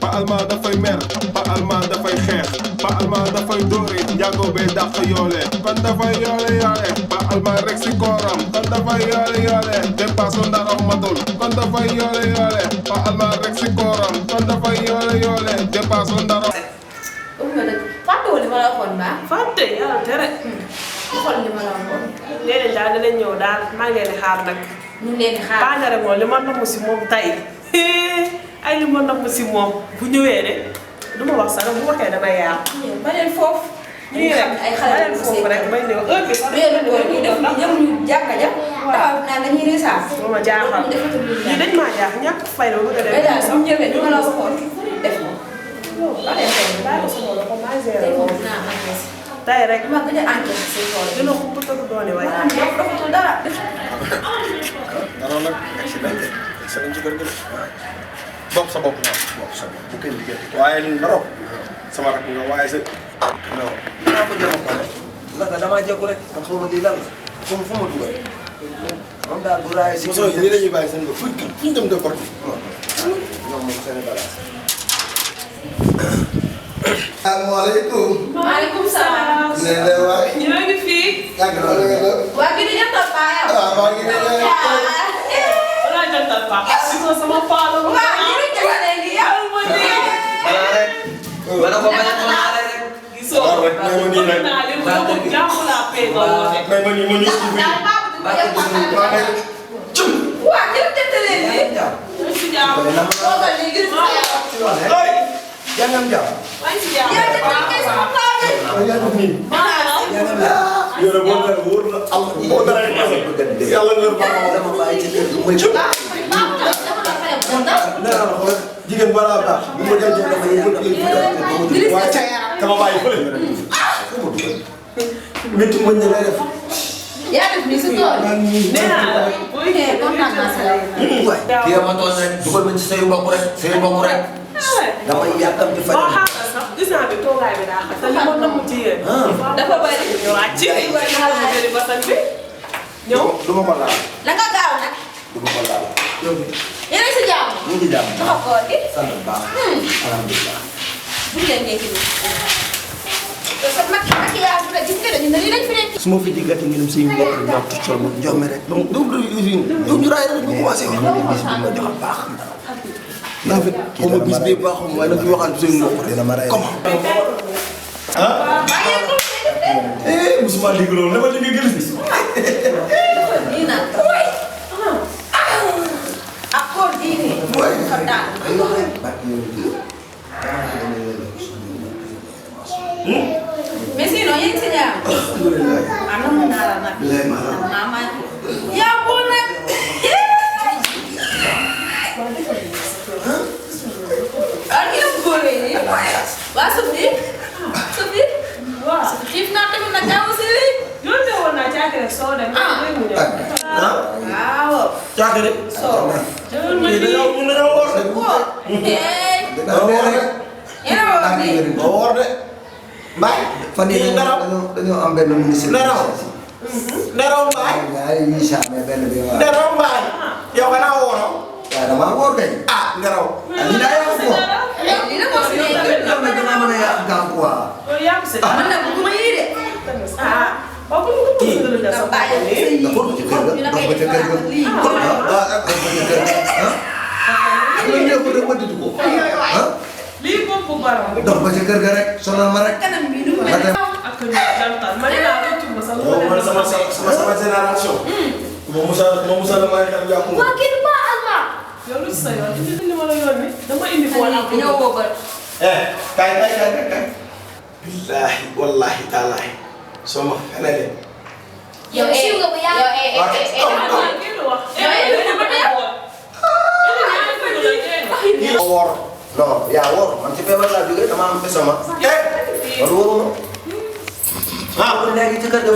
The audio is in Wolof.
Pa Alma dafay mer Pa Alma dafay xeex Pa Alma dafay dóore njaago bee dàq yoole kon dafay yoole Pa Alma rek si kooram kon dafay yoole dépasse ndaraw matul kon dafay yoole Pa Alma rek si kooram kon dafay yoole dépasse ndaraw. fàtte wu li ma la waxoon ba. fàtte yàlla tere. xool li ma la waxoon. léeg-léeg daal dinañ ñëw daal maa ngi leen di xaar nag. ñu ngi leen di xaar Pangare moom li ma namm si moom tey ay li ma namm si moom bu ñëwee de du ma wax sax bu waxee dana yaar. ba leen foofu. ñu rek ay xale ba leen foofu rek bay ñëw heure bi sax weeru koor ñu def ñu ñëw ñu jàkka ja. taxaw naa dañuy risaas. ba ma jaaxal lii dañ maa jaax ñàkk fay la ba nga mais daal suñu ñëwee ñu ma la waxoon def ko. ba leen fay bàyyi ko sama loxo maa géré tey moom moom naa encaissé. tey rek ma gën a encaissé si tool dina ko bu tëdd doone waay. doxatul dara. naroon nag accident ci kër gi bopp sa bopp bopp sa bopp bu kenn liggéey waaye naroo sama rakk nga waaye sa non dinaa ko jéem a xoole naka damaa jékku rek man xaw ma di lan la fu ma dugal moom daal bu raay si mosoo yi la ñuy bàyyi seen bopp fu ñu dem de porte ñoom moom seen bagage. asalaamaaleykum. maaleykum salaam. nee na waay. ñu ngi fii. yàgg na la nga waa gi di jantal paa yow. waaw maa ngi ne wala jantal paa. sama paa la. waa ñu ngi jëlee nii yow. wala ko bañ a ko xale rek. gisoo waaw rek may ma nii rek. jàmm laa pay ba woote. may ma nii ma ñëw ci biir. waa jël jëntalee nii. ñu si jàmm. toogal nii gis nga yow. jàngam jàmm. maa ngi si jàmm. yaa ngi jël kay sama paa bi. yaa ngi nii. jàngam jàmm. yore boo dara wóor na am boo dara yàlla nga dama bàyyi ci kër gi muy jigéen balaa baax bu ma jëlee dafa yëngu waaye dama bàyyi fële métti mën na lay def. yaa def nii si tool. nee naa booy nee kontaan naa si yow. kii ma toog rek dugal ma ci say mbokk rek damay yàqam di faj. boo xaaral sax gis naa bi toogaay bi daa xam te li ma namm ci yéen. dafa bëri. ñëwaat ci bëri basan bi ñëw. du ma ko laal. na nga gaaw nag. du ma ko laal. yéen a si jàmm. ñu ngi jàmm. dafa koor gi. sant bu baax. alhamdulilah. bu leen nekk nii. te sa maquillage bi nag gis nga dañu ne lii dañ fi nekk. su ma fi diggante ngeen suñu mbokk yi ñoom ci tool jox ma rek. donc du ñu raay rek ñu commencé wax. bis bi ma jox baax. naa fi xaw ma bis bee baaxul waaye nag ñu waxal suñu mbokk rek. dina ma raay comment. ah. musuma dégg loolu dama dégg gën bis. lii nag. ak koor gii nii. xam naa. mais sinon yéen si jàmm. ah non non naa la nag. yaa bon nag. ah kii la góore nii. waa Sophie. Sophie. waaw xiif naa tamit nag gaaw si lii. yónnee woon naa caakiri soo dem. waaw. caakiri. soo. mun nañoo woor de. woor. dañoo woor de. yéen a woor nii. dañoo woor de. Mbaye. fan yii dañoo am benn ministre. Neraw Mbaye. ñaari visa mais benn bi waaw. Neraw Mbaye. yow xanaa wooroo. waaw damaa woor kay. ah Neraw. lii daa yàqu ko. lii la moo si nekk. yow nag danaa mën a yàq gàmm quoi. loolu yaa ngi si jàmm. man nag bëgguma yii de. ah waaw bu ñu ko tudd nga sa bopp nii. nga xool ko ci kër ga dox ba ca kër ga. dox ba ca kër ga ah. lu ñëw ko rek ma dindi ko. ah. lii bopp baram. dox ba ca kër ga rek sonal ma rek. kanam bii du mel. ak ñu jantal ma ne laa rëccu ma sax. yow man sama génération. moom Moussa la may xam yàqu. waa kii du baax Alma. yow lu ci sa yoon indi ma la yoon ni dama indi ko wala ñëw boobal. kay. billaahi wallaahi taalaahi soo ma feneen. yow siiw nga bu yàgg. kii woor. non yaa woor man ci feebar laa jógee dama am pesama. man wóoruma. ah léegi ci kër ga